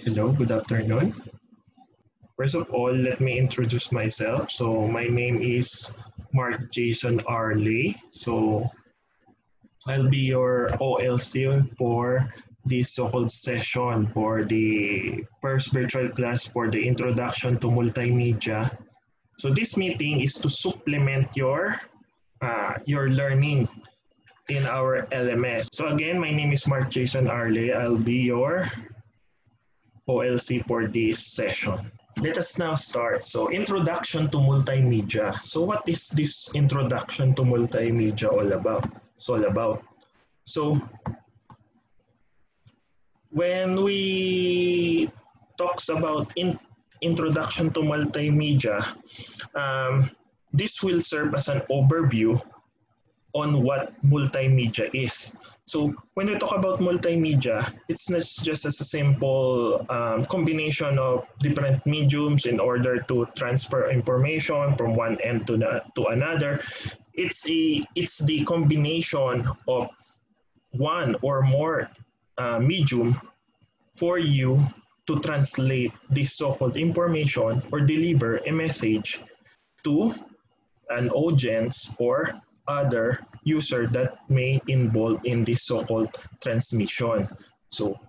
Hello, good afternoon. First of all, let me introduce myself. So, my name is Mark Jason Arley. So, I'll be your OLC for this so-called session for the first virtual class for the introduction to multimedia. So, this meeting is to supplement your learning in our LMS. So, again, my name is Mark Jason Arley. I'll be your OLC for this session. Let us now start. So, introduction to multimedia. So, what is this introduction to multimedia all about? It's all about. So, when we talks about introduction to multimedia, this will serve as an overview on what multimedia is. So when we talk about multimedia, it's not just as a simple combination of different mediums in order to transfer information from one end to another. It's the combination of one or more medium for you to translate this so-called information or deliver a message to an audience or other user that may involve in this so-called transmission. So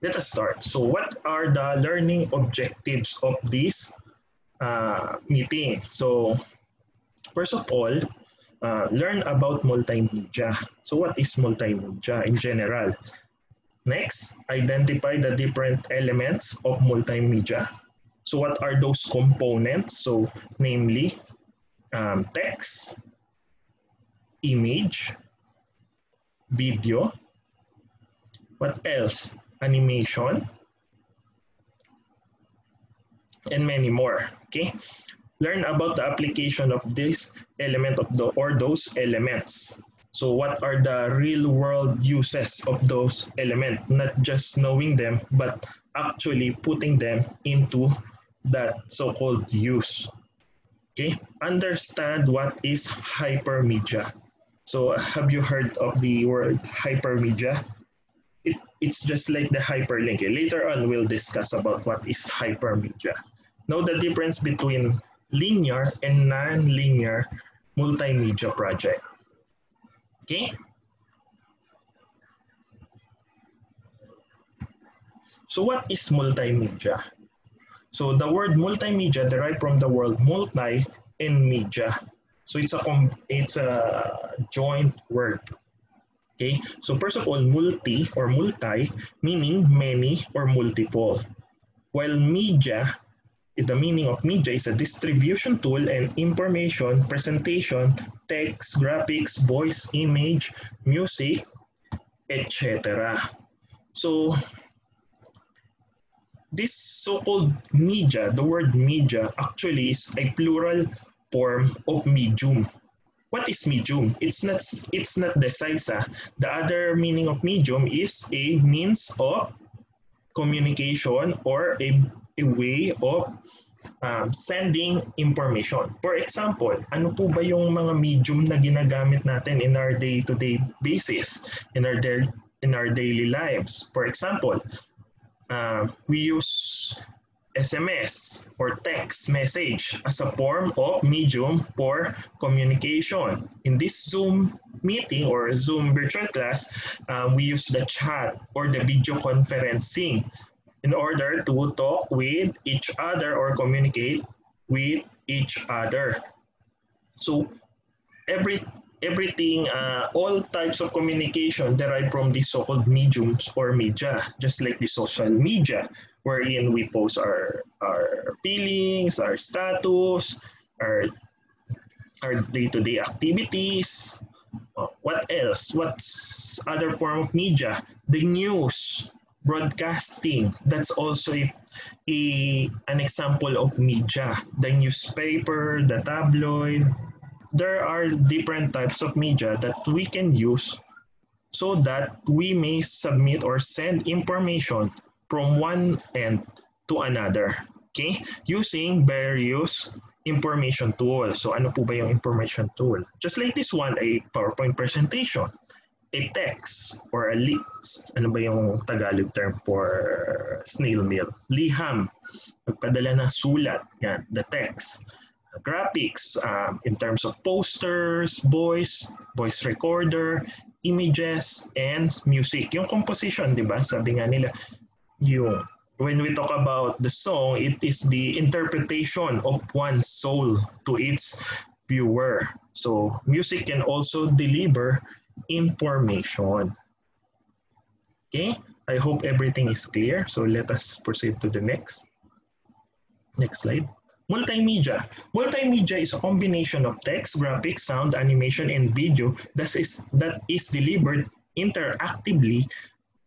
let us start. So what are the learning objectives of this meeting? So first of all, learn about multimedia. So what is multimedia in general? Next, identify the different elements of multimedia. So what are those components? So namely, text, image, video, what else? Animation, and many more. Okay? Learn about the application of this element of those elements. So what are the real world uses of those elements? Not just knowing them, but actually putting them into that so-called use. Okay? Understand what is hypermedia. So have you heard of the word hypermedia? It's just like the hyperlink. Later on, we'll discuss about what is hypermedia. Know the difference between linear and non-linear multimedia project. Okay? So what is multimedia? So the word multimedia derived from the word multi and media. So it's a joint word. Okay, so first of all, multi or multi meaning many or multiple, while media is the meaning of media is a distribution tool and information presentation, text, graphics, voice, image, music, etc. So this so-called media, the word media actually is a plural form of medium. What is medium? It's not the size. The other meaning of medium is a means of communication or a way of sending information. For example, ano po ba yung mga medium na ginagamit natin in our day-to-day basis, in our daily lives? For example, we use SMS or text message as a form of medium for communication. In this Zoom meeting or Zoom virtual class, we use the chat or the video conferencing in order to talk with each other or communicate with each other. So everything, all types of communication derive from these so-called mediums or media, just like the social media, wherein we post our feelings, our status, our day-to-day activities. What else? What's other form of media? The news, broadcasting. That's also an example of media. The newspaper, the tabloid. There are different types of media that we can use so that we may submit or send information from one end to another. Okay? Using various information tools. So ano po ba yung information tool? Just like this one, a PowerPoint presentation. a text or a list. Ano ba yung Tagalog term for snail mail? Liham. Magpadala ng sulat. Yan, the text. Graphics, in terms of posters, voice recorder, images, and music. Yung composition, di ba? Sabi nga nila, yung when we talk about the song, it is the interpretation of one's soul to its viewer. So music can also deliver information. Okay, I hope everything is clear. So let us proceed to the next slide. Multimedia. Multimedia is a combination of text, graphics, sound, animation, and video that is delivered interactively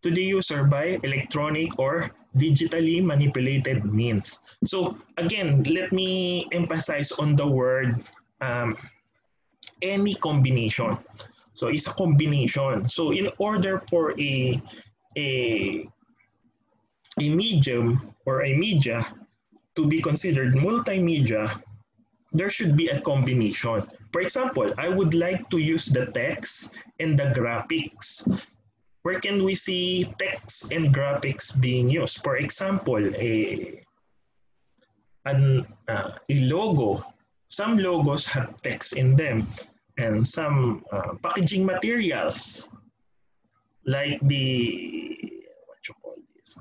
to the user by electronic or digitally manipulated means. So again, let me emphasize on the word any combination. So it's a combination. So in order for a medium or a media to be considered multimedia, there should be a combination. For example, I would like to use the text and the graphics. Where can we see text and graphics being used? For example, a logo. Some logos have text in them, and some packaging materials like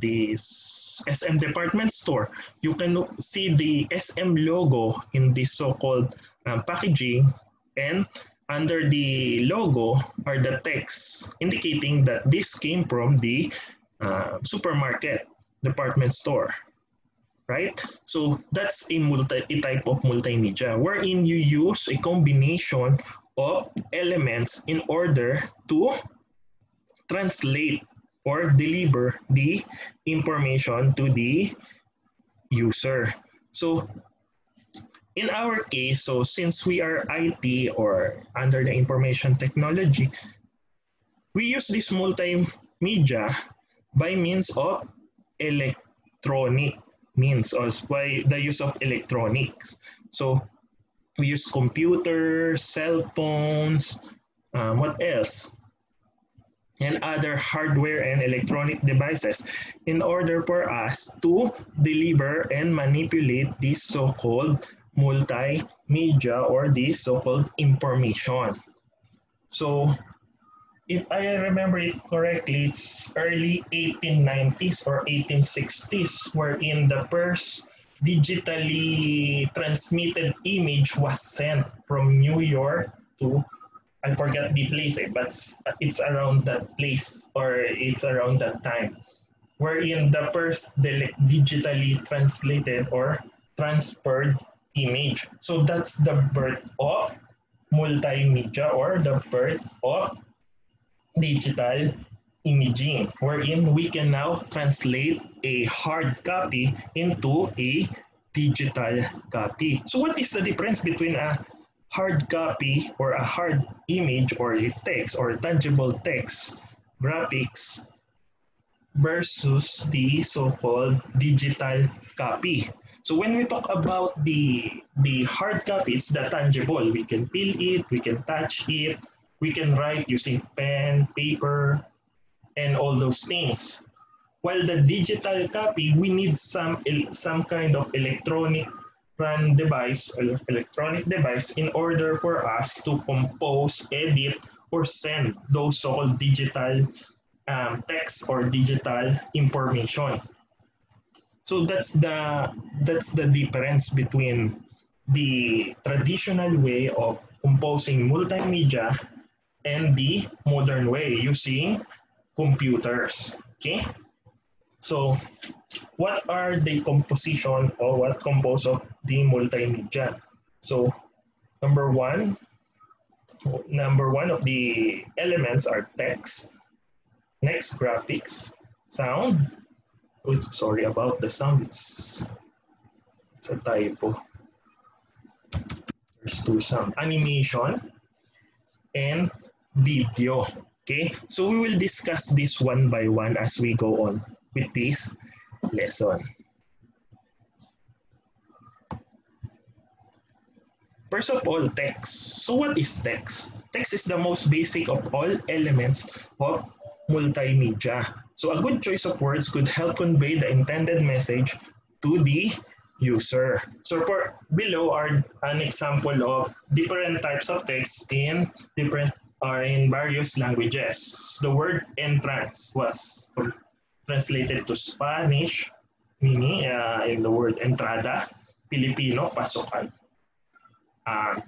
this SM department store. You can see the SM logo in this so-called packaging, and under the logo are the texts indicating that this came from the supermarket department store, right? So that's a type of multimedia wherein you use a combination of elements in order to translate or deliver the information to the user. So in our case, so since we are IT or under the information technology, we use this multimedia by means of electronic means, or by the use of electronics. So we use computers, cell phones, what else? And other hardware and electronic devices in order for us to deliver and manipulate this so-called multimedia or this so-called information. So if I remember it correctly, it's early 1890s or 1860s wherein the first digitally transmitted image was sent from New York to, I forget the place, but it's around that place or it's around that time, wherein the first digitally translated or transferred image. So that's the birth of multimedia or the birth of digital imaging, wherein we can now translate a hard copy into a digital copy. So what is the difference between a hard copy or a hard image or a text or tangible text graphics versus the so-called digital copy? So when we talk about the hard copy, it's the tangible. We can feel it, we can touch it, we can write using pen, paper, and all those things. While the digital copy, we need some kind of electronic device in order for us to compose, edit, or send those so-called digital text or digital information. So that's the difference between the traditional way of composing multimedia and the modern way using computers. Okay? So what are the composition or what compose of the multimedia? So number one of the elements are text, next graphics, sound. Oh, sorry about the sound, it's a typo. There's two sound, animation and video. Okay, so we will discuss this one by one as we go on with this lesson. First of all, text. So what is text? Text is the most basic of all elements of multimedia. So a good choice of words could help convey the intended message to the user. So for below are an example of different types of text in different are in various languages. The word entrance was translated to Spanish, meaning in the word entrada, Filipino, pasukan.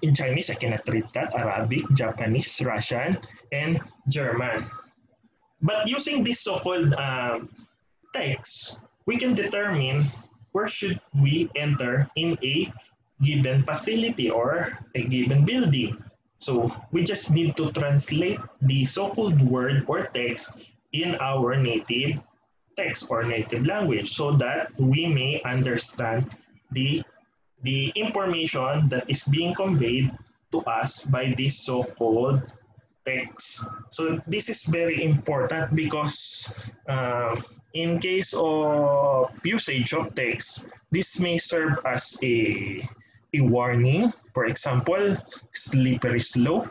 In Chinese, I cannot read that, Arabic, Japanese, Russian, and German. But using this so-called text, we can determine where should we enter in a given facility or a given building. So we just need to translate the so-called word or text in our native text or native language so that we may understand the information that is being conveyed to us by this so-called text. So this is very important because in case of usage of text, this may serve as a warning. For example, slippery slope,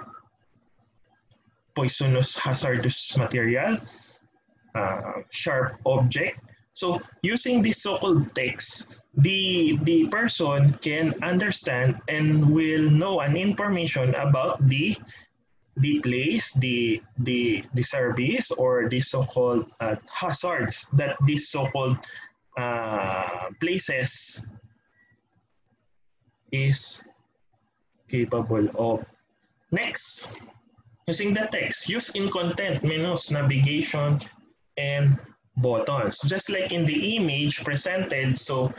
poisonous hazardous material, sharp object. So using this so-called text, the person can understand and will know an information about the place, the service, or the so-called hazards that these so-called places is capable of. Next, using the text, use in content menus, navigation, and buttons. Just like in the image presented, so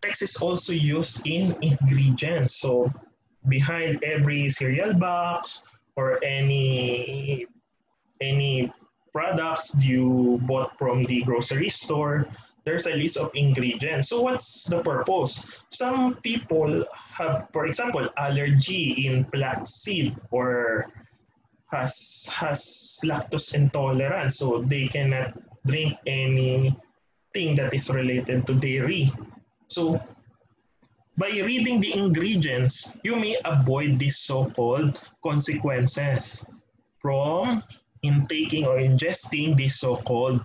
text is also used in ingredients. So behind every cereal box or any products you bought from the grocery store, there's a list of ingredients. So what's the purpose? Some people have, for example, allergy in flaxseed or has lactose intolerance, so they cannot drink anything that is related to dairy. So by reading the ingredients, you may avoid these so-called consequences from intaking or ingesting these so-called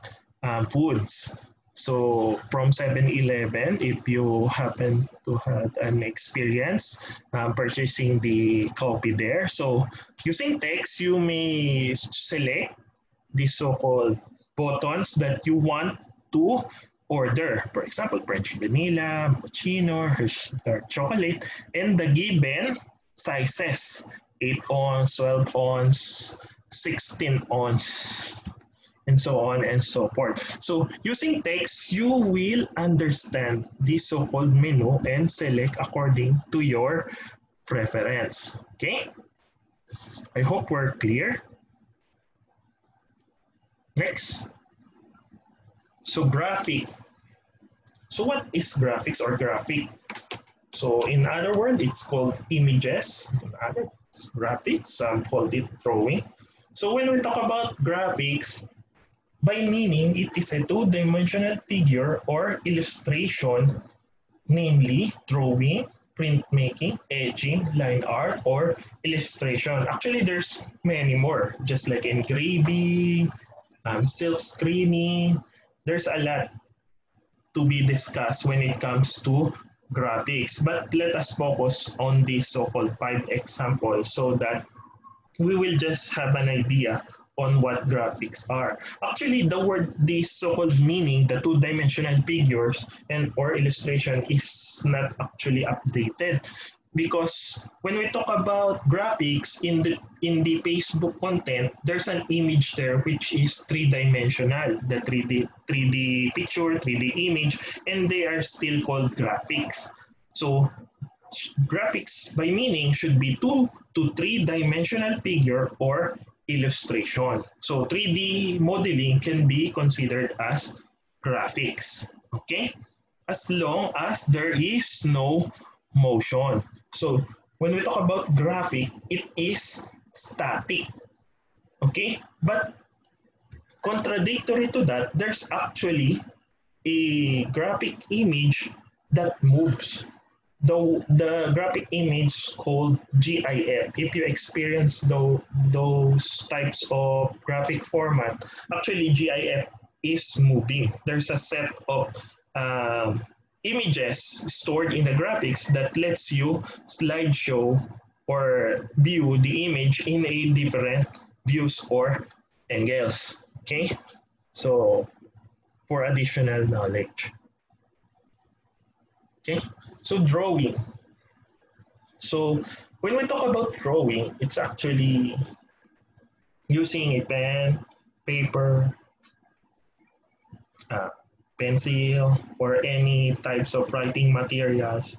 foods. So from 7-Eleven, if you happen to have an experience purchasing the coffee there, so using text, you may select the so-called buttons that you want to order. For example, French vanilla, mochaccino, Hershey dark chocolate, and the given sizes, 8 ounce, 12 ounce, 16 ounce, and so on and so forth. So using text, you will understand the so-called menu and select according to your preference. Okay? I hope we're clear. Next. So graphic. So what is graphics or graphic? So in other words, it's called images. In other words, graphics, some call it drawing. So when we talk about graphics, by meaning, it is a two-dimensional figure or illustration, namely drawing, printmaking, etching, line art, or illustration. Actually, there's many more, just like engraving, silk screening. There's a lot to be discussed when it comes to graphics. But let us focus on these so-called 5 examples so that we will just have an idea on what graphics are. Actually, the word, the so-called meaning, the two-dimensional figures and or illustration is not actually updated because when we talk about graphics in the Facebook content, there's an image there which is three-dimensional, the 3D picture, 3D image, and they are still called graphics. So graphics by meaning should be 2 to 3-dimensional figure or illustration. So 3D modeling can be considered as graphics, okay? As long as there is no motion. So when we talk about graphic, it is static, okay? But contradictory to that, there's actually a graphic image that moves. the graphic image called GIF. If you experience those types of graphic format, actually GIF is moving. There's a set of images stored in the graphics that lets you slideshow or view the image in a different views or angles. Okay, so for additional knowledge. Okay, so drawing. So when we talk about drawing, it's actually using a pen, paper, uh, pencil, or any types of writing materials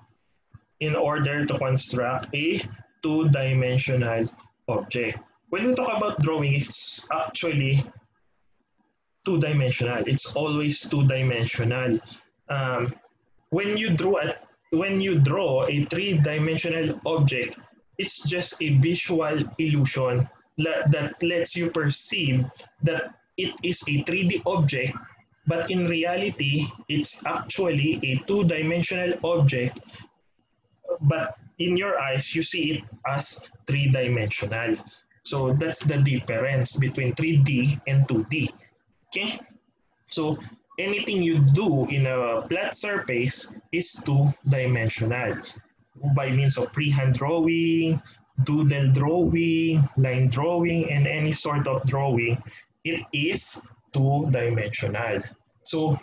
in order to construct a two-dimensional object. When we talk about drawing, it's actually two-dimensional. It's always two-dimensional. Um, when you draw a three-dimensional object, it's just a visual illusion that lets you perceive that it is a 3D object, but in reality, it's actually a two-dimensional object, but in your eyes, you see it as three-dimensional. So that's the difference between 3D and 2D. Okay? So anything you do in a flat surface is two-dimensional by means of freehand drawing, doodle drawing, line drawing, and any sort of drawing. It is two-dimensional. So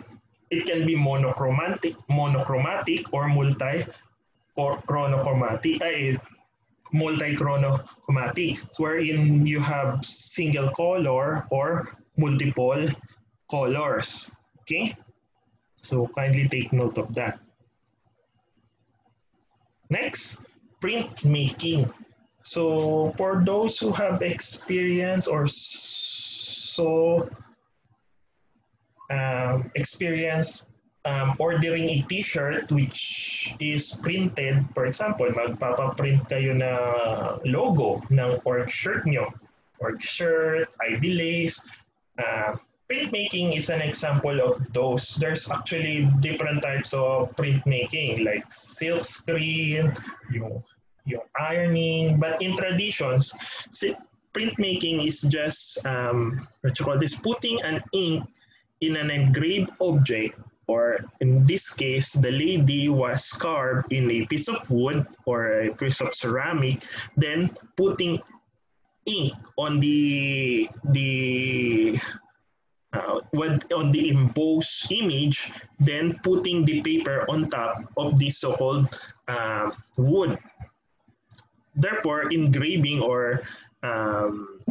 it can be monochromatic or multi-chromochromatic, wherein you have single color or multiple colors. Okay? So kindly take note of that. Next, printmaking. So for those who have experience or experience ordering a t-shirt which is printed, for example, magpapaprint kayo na logo ng org shirt nyo. Org shirt, ID lace. Printmaking is an example of those. There's actually different types of printmaking like silk screen, yung ironing, but in traditions, printmaking is just what you call this, putting an ink in an engraved object, or in this case, the lady was carved in a piece of wood or a piece of ceramic, then putting ink on the on the embossed image, then putting the paper on top of the so-called wood. Therefore, engraving or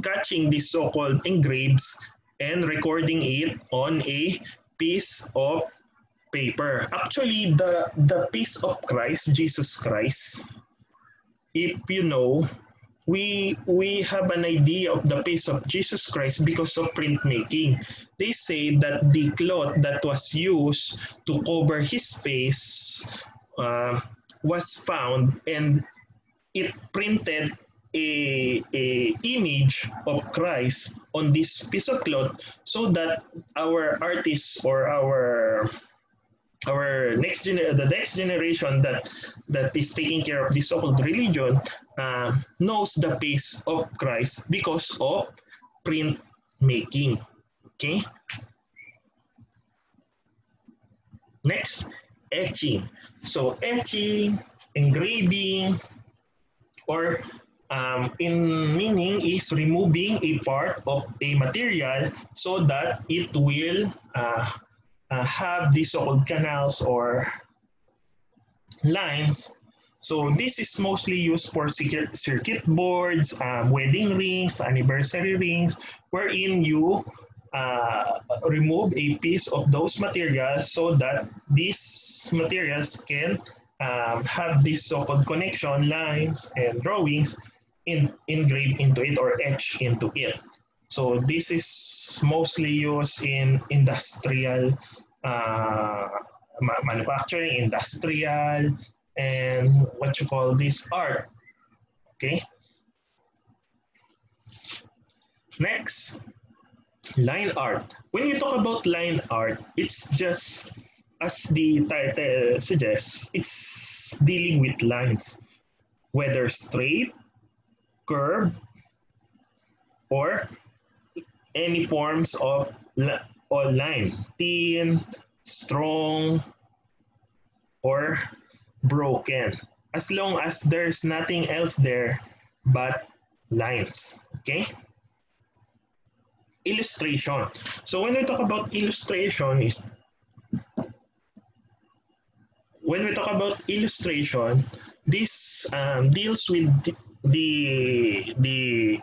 catching the so-called engraves and recording it on a piece of paper. Actually, the piece of Christ, Jesus Christ, if you know, we have an idea of the face of Jesus Christ because of printmaking. They say that the cloth that was used to cover his face was found, and it printed a image of Christ on this piece of cloth, so that our artists or the next generation that is taking care of this so-called religion knows the face of Christ because of print making. Okay. Next, etching. So etching, engraving, or in meaning is removing a part of a material so that it will have these so-called canals or lines. So this is mostly used for circuit boards, wedding rings, anniversary rings, wherein you remove a piece of those materials so that these materials can have these so-called connection lines and drawings engraved into it or etched into it. So this is mostly used in industrial manufacturing, industrial, and what you call this, art. Okay. Next, line art. When you talk about line art, it's just as the title suggests, it's dealing with lines, whether straight, curved, or any forms of or line, thin, strong, or broken. As long as there's nothing else there but lines. Okay? Illustration. So when we talk about illustration is when we talk about illustration, this deals with the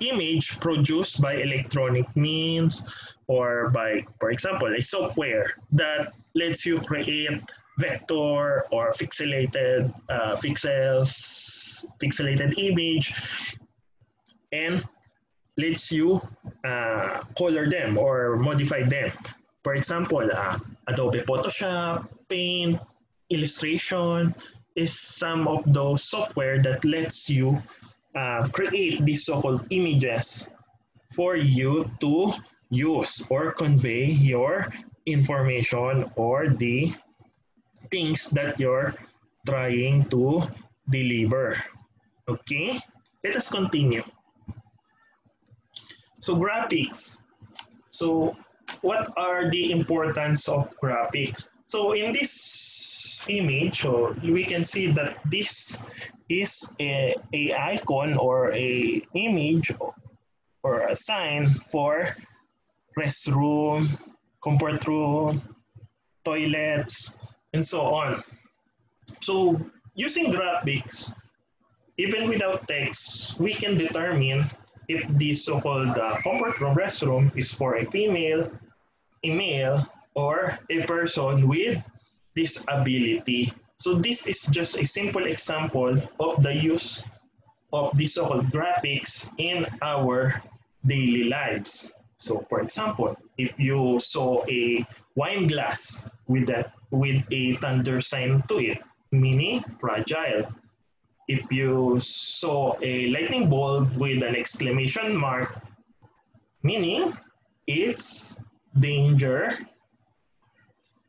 image produced by electronic means or by, for example, a software that lets you create vector or pixelated image and lets you color them or modify them. For example, Adobe Photoshop, Paint, Illustration is some of those software that lets you create these so-called images for you to use or convey your information or the things that you're trying to deliver. Okay, let us continue. So graphics. So what are the importance of graphics? So in this image, so we can see that this is a icon or a image or a sign for restroom, comfort room, toilets, and so on. So using graphics, even without text, we can determine if the so-called comfort room restroom is for a female, a male, or a person with disability. So this is just a simple example of the use of the so-called graphics in our daily lives. So for example, if you saw a wine glass with a thunder sign to it, meaning fragile. If you saw a lightning bulb with an exclamation mark, meaning it's danger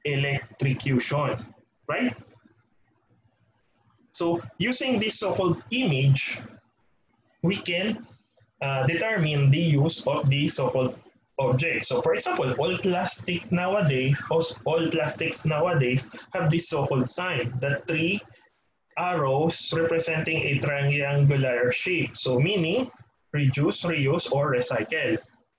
electrocution, right? So using this so-called image, we can determine the use of the so-called object. So for example, all plastics nowadays have this so-called sign, the three arrows representing a triangular shape. So meaning reduce, reuse, or recycle.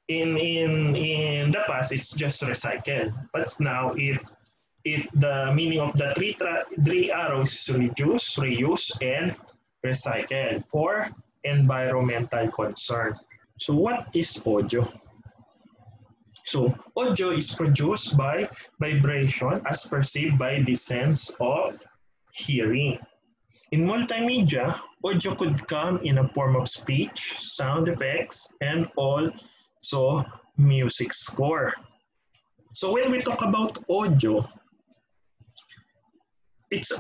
In the past, it's just recycle. But now the meaning of the three arrows is reduce, reuse, and recycle for environmental concern. So what is audio? So audio is produced by vibration as perceived by the sense of hearing. In multimedia, audio could come in a form of speech, sound effects, and also music score. So when we talk about audio, it's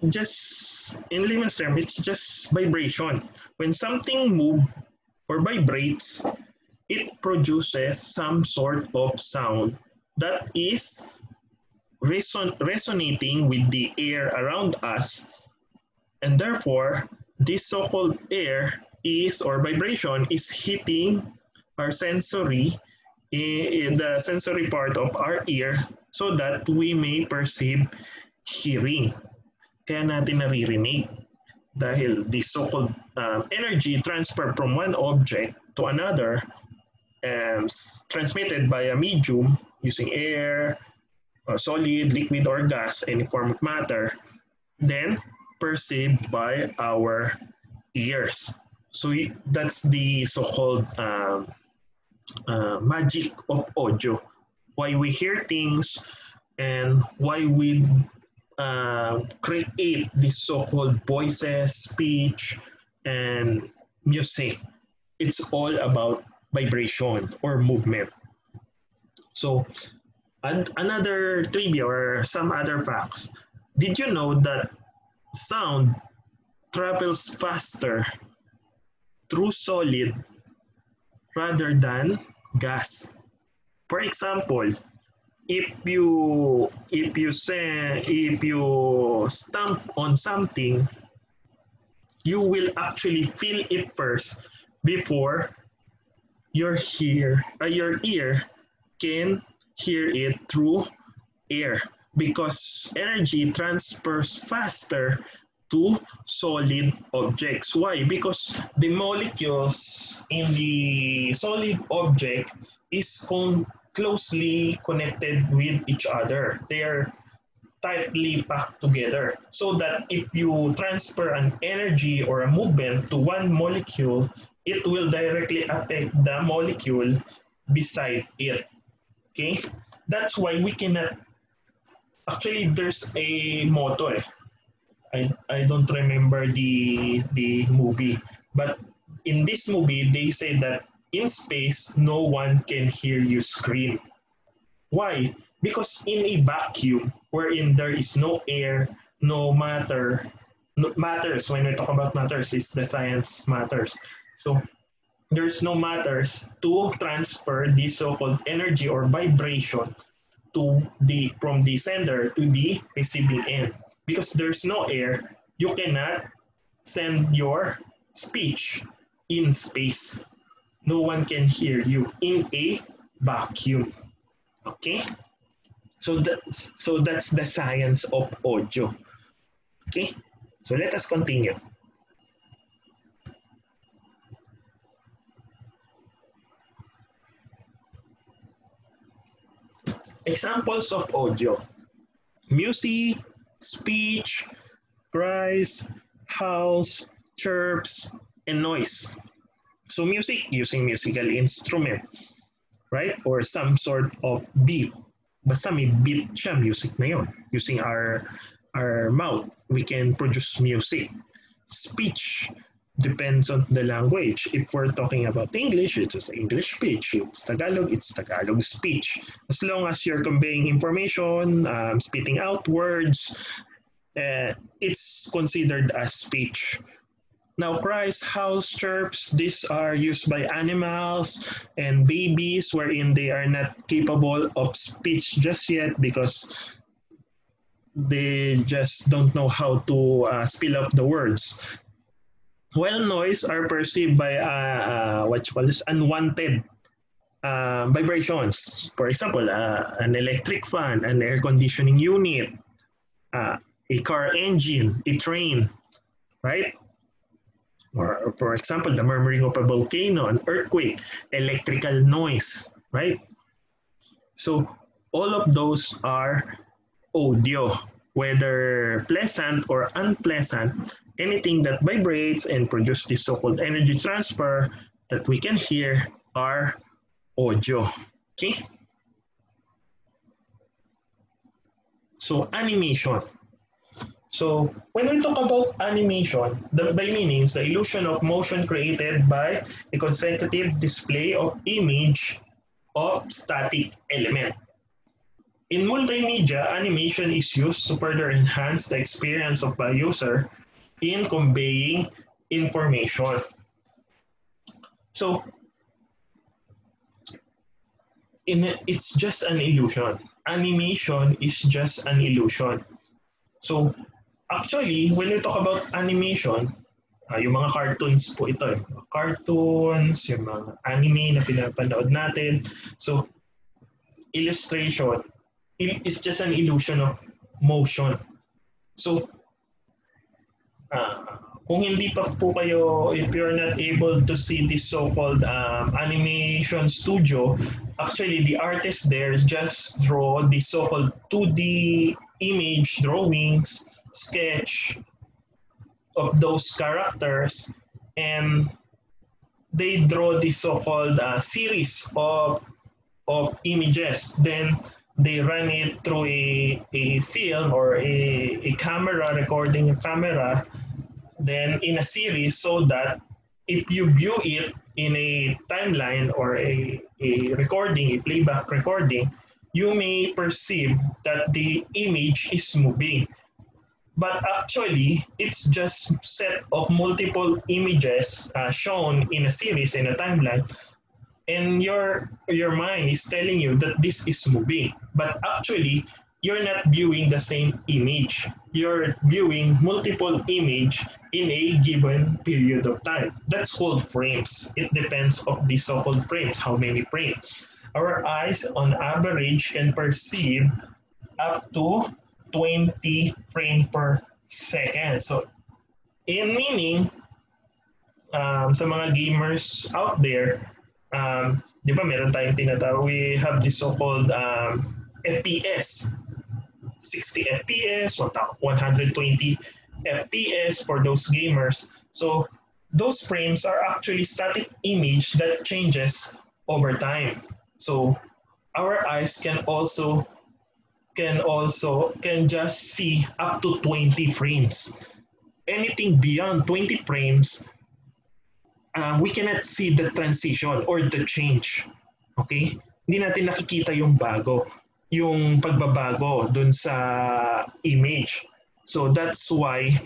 just, in layman's term, it's just vibration. When something moves or vibrates, it produces some sort of sound that is resonating with the air around us. And therefore, this so-called air is, or vibration is hitting our sensory, in the sensory part of our ear so that we may perceive hearing. Kaya natin naririnig dahil the so-called energy transferred from one object to another transmitted by a medium using air, solid, liquid, or gas, any form of matter, then perceived by our ears. So that's the so-called magic of audio. Why we hear things and why we create these so-called voices, speech, and music. It's all about vibration or movement. So, and another trivia or some other facts. Did you know that sound travels faster through solid rather than gas? For example, if you stamp on something, you will actually feel it first before your ear can hear it through air, because energy transfers faster to solid objects. Why? Because the molecules in the solid object is closely connected with each other. They are tightly packed together, so that if you transfer an energy or a movement to one molecule, it will directly affect the molecule beside it. Okay? That's why we cannot, actually there's a motto eh. I don't remember the movie, but in this movie they say that in space no one can hear you scream. Why? Because in a vacuum wherein there is no air, no matter, no, matters, when we talk about matters, is the science matters. So there's no matters to transfer the so-called energy or vibration to the from the sender to the receiving end. Because there's no air, you cannot send your speech in space. No one can hear you in a vacuum. Okay? So that's the science of audio. Okay? So let us continue. Examples of audio: music, speech, cries, howls, chirps, and noise. So music, using musical instrument, right? Or some sort of beat. Basta may beat siya, music na yun. Using our mouth, we can produce music. Speech depends on the language. If we're talking about English, it's English speech. If it's Tagalog, it's Tagalog speech. As long as you're conveying information, spitting out words, it's considered as speech. Now, cries, howls, chirps, these are used by animals and babies wherein they are not capable of speech just yet because they just don't know how to spell out the words. While noise are perceived by what you call this, unwanted vibrations. For example, an electric fan, an air conditioning unit, a car engine, a train, right? Or for example, the murmuring of a volcano, an earthquake, electrical noise, right? So all of those are audio, whether pleasant or unpleasant. Anything that vibrates and produces this so-called energy transfer that we can hear are audio. Okay? So animation. So when we talk about animation, by meanings, the illusion of motion created by a consecutive display of image of static element. In multimedia, animation is used to further enhance the experience of a user in conveying information. So it's just an illusion. Animation is just an illusion. So actually, when we talk about animation, yung mga cartoons po ito. Cartoons, yung mga anime na pinapanood natin. So, illustration is just an illusion of motion. So, kung hindi pa po kayo, if you're not able to see this so-called animation studio, actually the artists there just draw the so-called 2D image drawings, sketch of those characters, and they draw the so-called series of images. Then they run it through a film or a camera, recording a camera, then in a series, so that if you view it in a timeline or a recording, a playback recording, you may perceive that the image is moving. But actually, it's just set of multiple images shown in a series, in a timeline, and your mind is telling you that this is moving, but actually you're not viewing the same image. You're viewing multiple image in a given period of time. That's called frames. It depends of the so-called frames, how many frames. Our eyes on average can perceive up to 20 frame per second. So in meaning, sa mga gamers out there, di ba meron tayong tinatawag, we have this so-called FPS, 60 FPS, 120 FPS for those gamers. So those frames are actually static image that changes over time. So our eyes can just see up to 20 frames. Anything beyond 20 frames, we cannot see the transition or the change. Okay? Hindi natin nakikita yung bago, yung pagbabago dun sa image. So that's why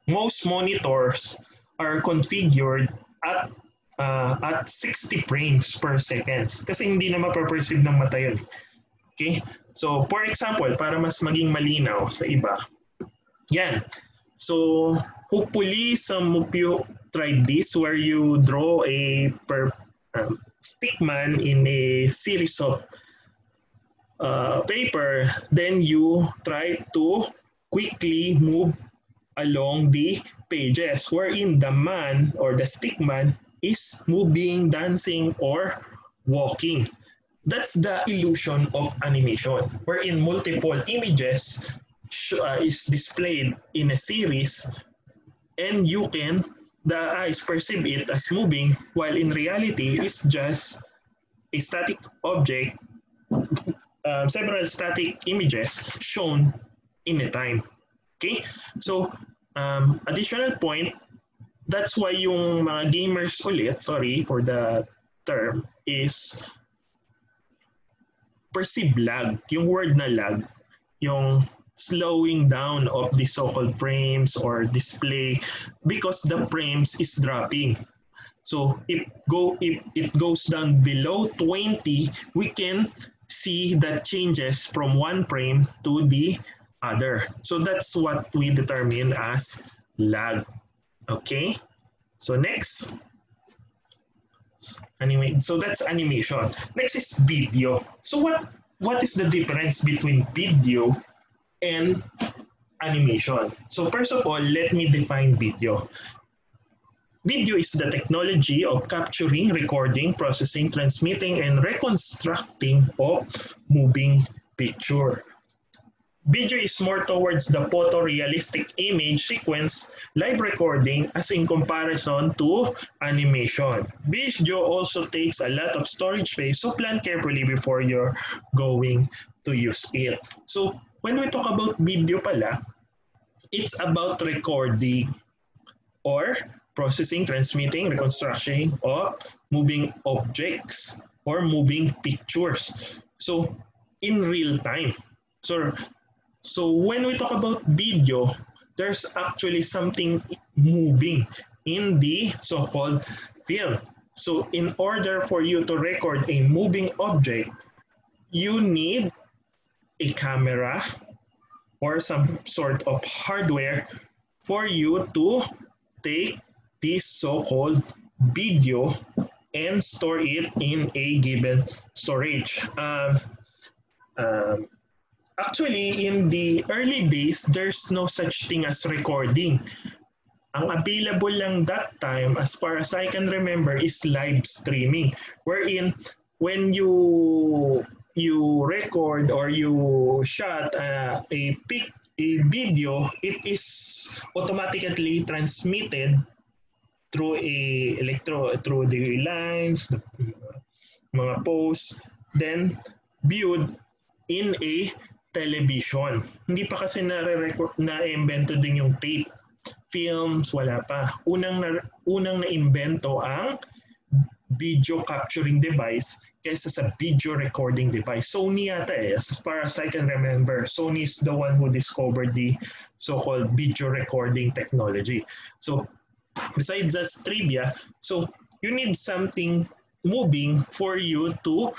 most monitors are configured at 60 frames per second. Kasi hindi na mapaperceive ng mata yun. Okay? So for example, para mas maging malinaw sa iba, yan. So hopefully some of you tried this where you draw a stickman in a series of paper, then you try to quickly move along the pages wherein the man or the stickman is moving, dancing, or walking. That's the illusion of animation, wherein multiple images is displayed in a series, and the eyes perceive it as moving, while in reality, it's just a static object, several static images shown in a time. Okay? So, additional point, that's why yung mga gamers ulit, sorry for the term, is perceive lag. Yung word na lag, yung slowing down of the so-called frames or display because the frames is dropping. So if it goes down below 20, we can see that changes from one frame to the other. So that's what we determine as lag. Okay? So next. Anyway, so that's animation. Next is video. So what is the difference between video and animation? So first of all, let me define video. Video is the technology of capturing, recording, processing, transmitting, and reconstructing of moving picture. Video is more towards the photorealistic image sequence, live recording as in comparison to animation. Video also takes a lot of storage space, so plan carefully before you're going to use it. So when we talk about video pala, it's about recording or processing, transmitting, reconstruction of moving objects or moving pictures. So in real time. So when we talk about video, there's actually something moving in the so-called film. So in order for you to record a moving object, you need a camera or some sort of hardware for you to take this so-called video and store it in a given storage. Actually, in the early days, there's no such thing as recording. Ang available lang that time, as far as I can remember, is live streaming, wherein when you record or you shot a video, it is automatically transmitted through through the lines, the mga posts, then viewed in a television. Hindi pa kasi na-invento din yung tape. Films, wala pa. Unang na-invento ang video capturing device kaysa sa video recording device. Sony yata as far as I can remember. Sony is the one who discovered the so-called video recording technology. So besides that trivia, so you need something moving for you to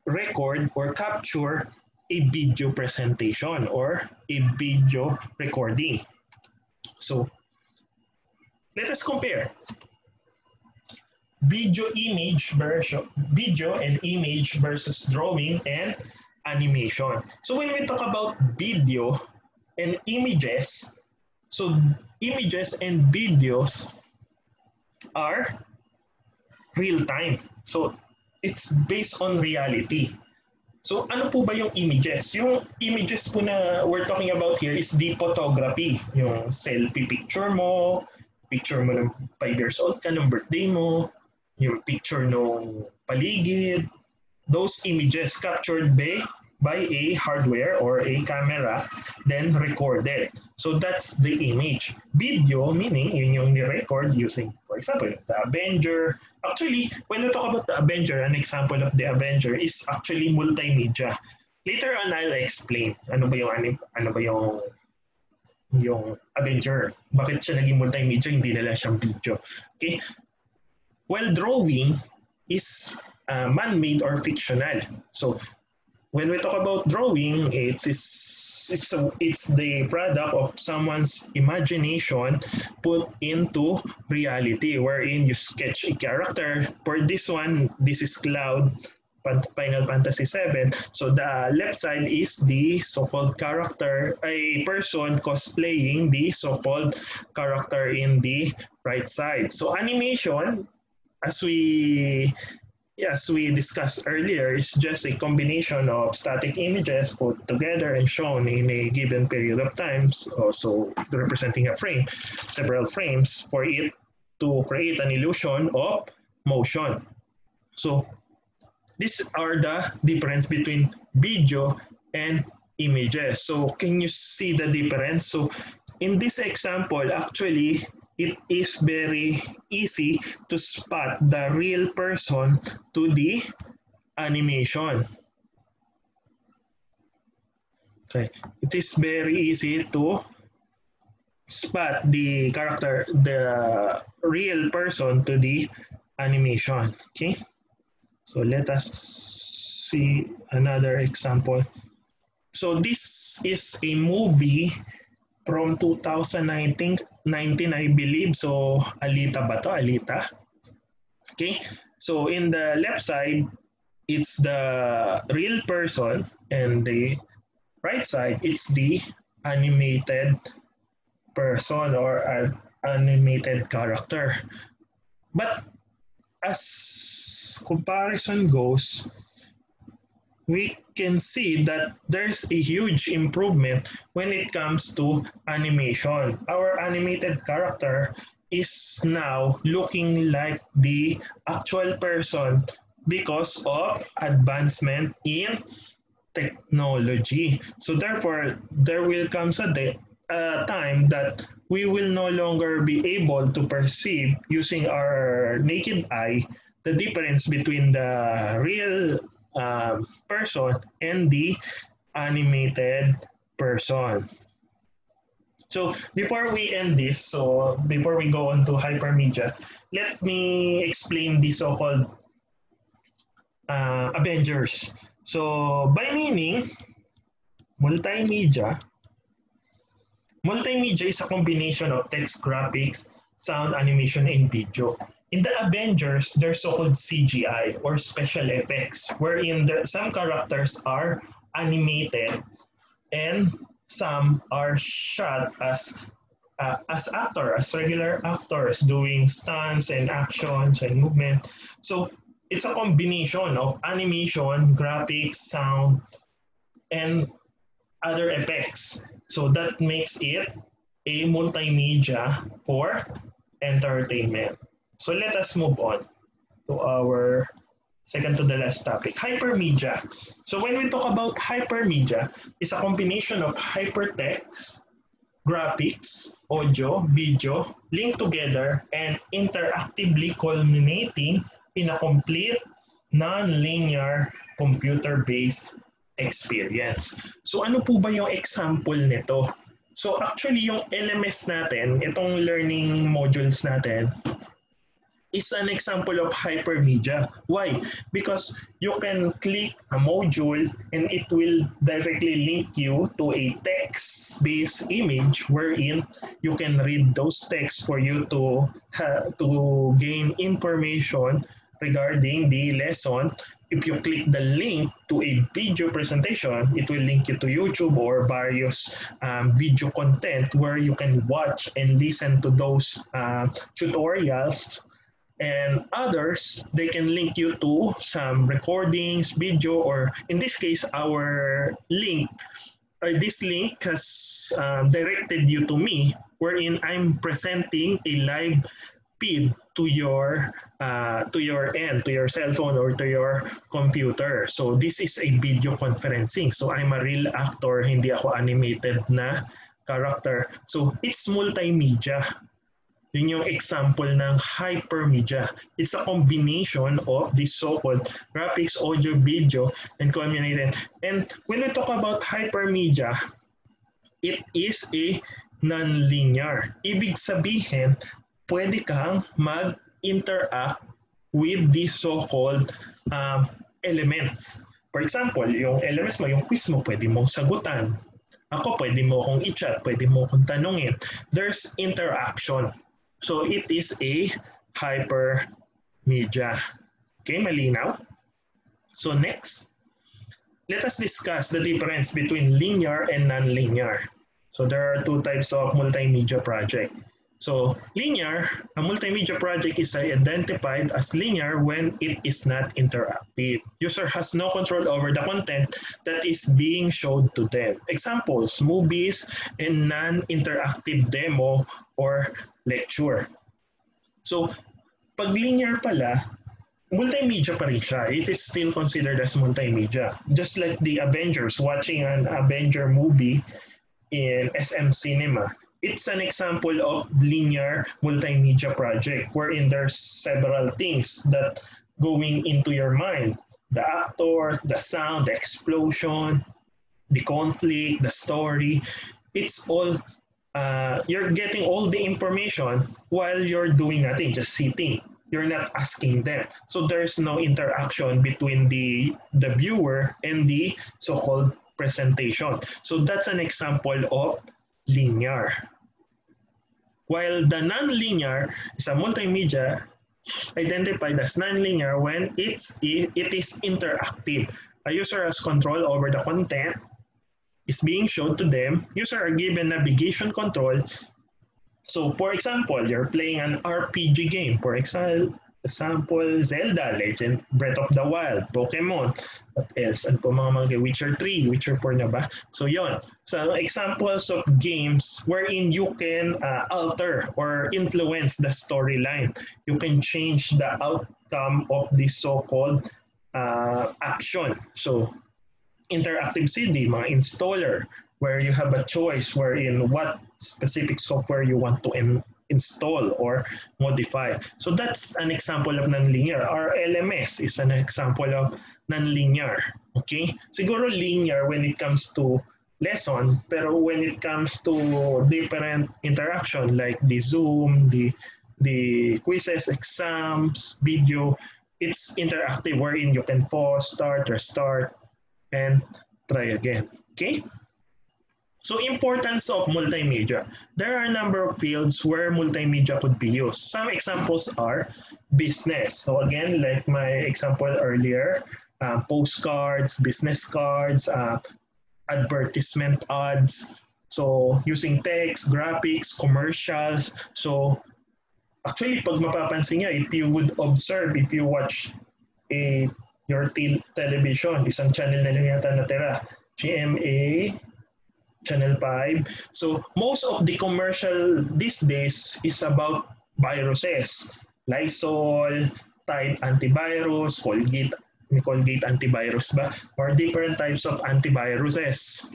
record or capture a video presentation or a video recording. So let us compare video and image versus drawing and animation. So when we talk about video and images, so images and videos are real time. So it's based on reality. So ano po ba yung images? Yung images po na we're talking about here is the photography. Yung selfie picture mo ng 5 years old ka, ng birthday mo, yung picture ng paligid, those images captured by a hardware or a camera, then recorded. So that's the image. Video, meaning yun yung ni-record using, for example, the Avenger. Actually, when we talk about the Avenger, an example of the Avenger is actually multimedia. Later on, I'll explain ano ba yung Avenger. Bakit siya naging multimedia, hindi na lang siyang video. Okay? Well, drawing is man-made or fictional. So, when we talk about drawing, it's the product of someone's imagination put into reality, wherein you sketch a character. For this one, this is Cloud, Final Fantasy VII. So the left side is the so-called character, a person cosplaying the so-called character in the right side. So animation, as we discussed earlier, is just a combination of static images put together and shown in a given period of time, also representing a frame, several frames, for it to create an illusion of motion. So these are the difference between video and images. So can you see the difference? So in this example, actually, it is very easy to spot the real person to the animation. Okay, it is very easy to spot the character, the real person to the animation. Okay, so let us see another example. So this is a movie from 2019, I believe. So Alita ba to? Alita. Okay. So in the left side, it's the real person, and the right side, it's the animated person or an animated character. But as comparison goes, we can see that there's a huge improvement when it comes to animation. Our animated character is now looking like the actual person because of advancement in technology. So therefore, there will come a time that we will no longer be able to perceive using our naked eye the difference between the real person and the animated person. So before we end this, so before we go on to hypermedia, let me explain the so-called Avengers. So by meaning, multimedia is a combination of text, graphics, sound, animation, and video. In the Avengers, there's so-called CGI or special effects, wherein some characters are animated and some are shot as regular actors doing stunts and actions and movement. So it's a combination of animation, graphics, sound, and other effects. So that makes it a multimedia for entertainment. So let us move on to our second to the last topic, hypermedia. So when we talk about hypermedia, it's a combination of hypertext, graphics, audio, video, linked together and interactively culminating in a complete non-linear computer-based experience. So ano po ba yung example nito? So actually yung LMS natin, itong learning modules natin, is an example of hypermedia. Why? Because you can click a module and it will directly link you to a text-based image wherein you can read those texts for you to gain information regarding the lesson. If you click the link to a video presentation, it will link you to YouTube or various video content where you can watch and listen to those tutorials. And others, they can link you to some recordings, video, or in this case, our link. This link has directed you to me, wherein I'm presenting a live feed to your end, to your cell phone or to your computer. So this is a video conferencing. So I'm a real actor, hindi ako animated na character. So it's multimedia. Yun yung example ng hypermedia. It's a combination of the so-called graphics, audio, video, and communication. And when we talk about hypermedia, it is a non-linear. Ibig sabihin, pwede kang mag-interact with the so-called elements. For example, yung elements mo, yung quiz mo, pwede mong sagutan. Ako, pwede mo akong i-chat, pwede mo akong tanungin. There's interaction. So it is a hypermedia. Okay, malinaw? So next, let us discuss the difference between linear and non-linear. So there are two types of multimedia project. So linear, a multimedia project is identified as linear when it is not interactive. User has no control over the content that is being shown to them. Examples, movies and non-interactive demo or lecture. So pag linear pala, multimedia pa rin siya. It is still considered as multimedia. Just like the Avengers, watching an Avenger movie in SM Cinema. It's an example of linear multimedia project wherein there's several things that going into your mind. The actor, the sound, the explosion, the conflict, the story. It's all, you're getting all the information while you're doing nothing, just sitting. You're not asking them. So there's no interaction between the viewer and the so-called presentation. So that's an example of linear. While the non-linear is a multimedia identified as non-linear when it is interactive. A user has control over the content is being shown to them. User are given navigation control. So for example, you're playing an RPG game. For example, Zelda, Legend, Breath of the Wild, Pokemon, what else? Ano po mga Witcher 3, Witcher 4 na ba? So yon. So examples of games wherein you can alter or influence the storyline. You can change the outcome of the so-called action. So interactive CD, mga installer, where you have a choice wherein what specific software you want to install or modify. So that's an example of nonlinear. Our LMS is an example of nonlinear. Okay? Siguro linear when it comes to lesson, pero when it comes to different interaction like the Zoom, the quizzes, exams, video, it's interactive wherein you can pause, start, restart, and try again. Okay? So importance of multimedia. There are a number of fields where multimedia could be used. Some examples are business. So again, like my example earlier, postcards, business cards, advertisement ads. So using text, graphics, commercials. So actually, pag mapapansin niya, if you would observe, if you watch your television, isang channel na lang yata natira, GMA, Channel 5. So most of the commercial these days is about viruses. Lysol, Tide antivirus, Colgate antivirus ba? Or different types of antiviruses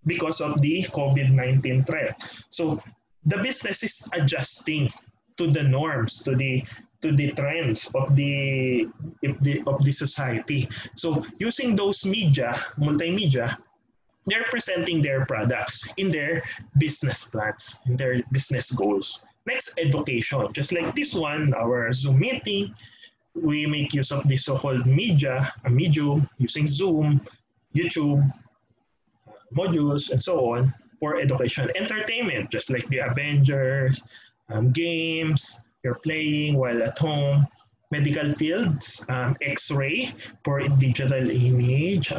because of the COVID-19 threat. So the business is adjusting to the norms, to the trends of the society. So using those media, multimedia, they're presenting their products in their business plans, in their business goals. Next, education. Just like this one, our Zoom meeting, we make use of this so-called media, a medium, using Zoom, YouTube, modules, and so on for education. Entertainment, just like the Avengers, games you're playing while at home. Medical fields, X-ray for digital image,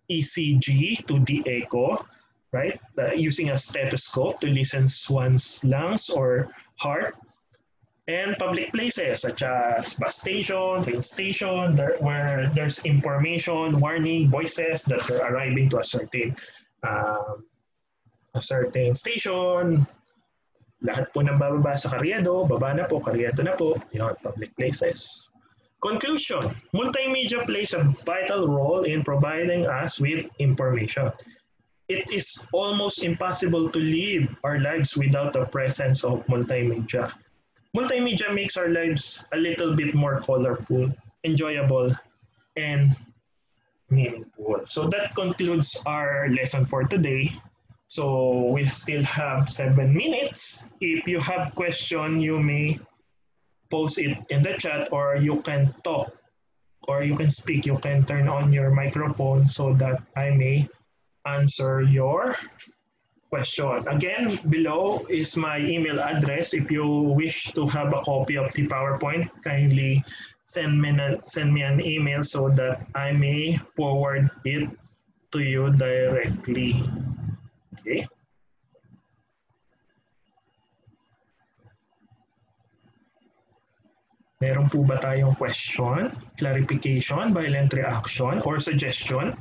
ECG to the echo, right? Using a stethoscope to listen to one's lungs or heart. And public places such as bus station, train station, where there's information, warning, voices that are arriving to a certain station. Lahat po ng bababa sa Karyedo, baba na po, Karyedo na po, yun, public places. Conclusion, multimedia plays a vital role in providing us with information. It is almost impossible to live our lives without the presence of multimedia. Multimedia makes our lives a little bit more colorful, enjoyable, and meaningful. So that concludes our lesson for today. So we still have 7 minutes. If you have question, you may post it in the chat, or you can talk, or you can speak. You can turn on your microphone so that I may answer your question. Again, below is my email address. If you wish to have a copy of the PowerPoint, kindly send me an email so that I may forward it to you directly. Okay. Meron po ba tayong question, clarification, violent reaction, or suggestion?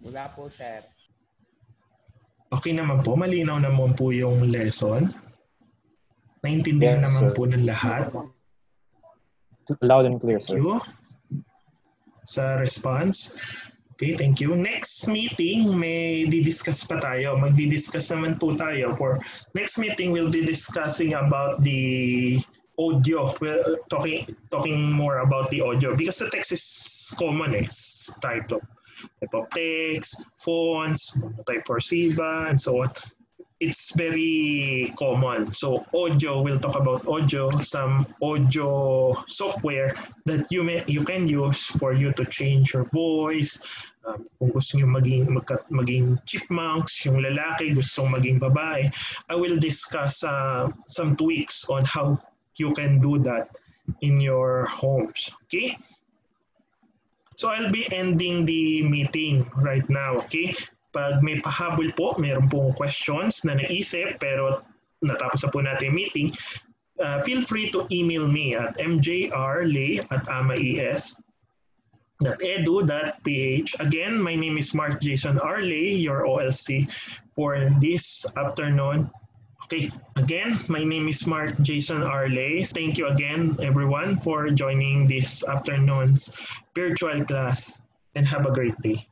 Wala po, sir. Okay naman po, malinaw naman po yung lesson. Naintindihan naman po ng lahat. Loud and clear, sir. Thank you sa response. Okay, thank you. Next meeting, may didiscuss pa tayo. Magdidiscuss naman po tayo. For next meeting, we'll be discussing about the audio. We're talking more about the audio because the text is common. It's type of text, fonts, type cursiva, and so on. It's very common. So audio, we'll talk about audio, some audio software that you can use for you to change your voice. Kung gusto nyo maging chipmunks, yung lalaki gustong maging babae, I will discuss some tweaks on how you can do that in your homes. Okay? So I'll be ending the meeting right now. Okay? Pag may pahabol po, mayroon pong questions na naisip pero natapos na po natin yung meeting, feel free to email me at mjrley@amais.edu.ph. Again, my name is Mark Jason Arley, your OLC for this afternoon. Okay, again, my name is Mark Jason Arley. Thank you again, everyone, for joining this afternoon's virtual class, and have a great day.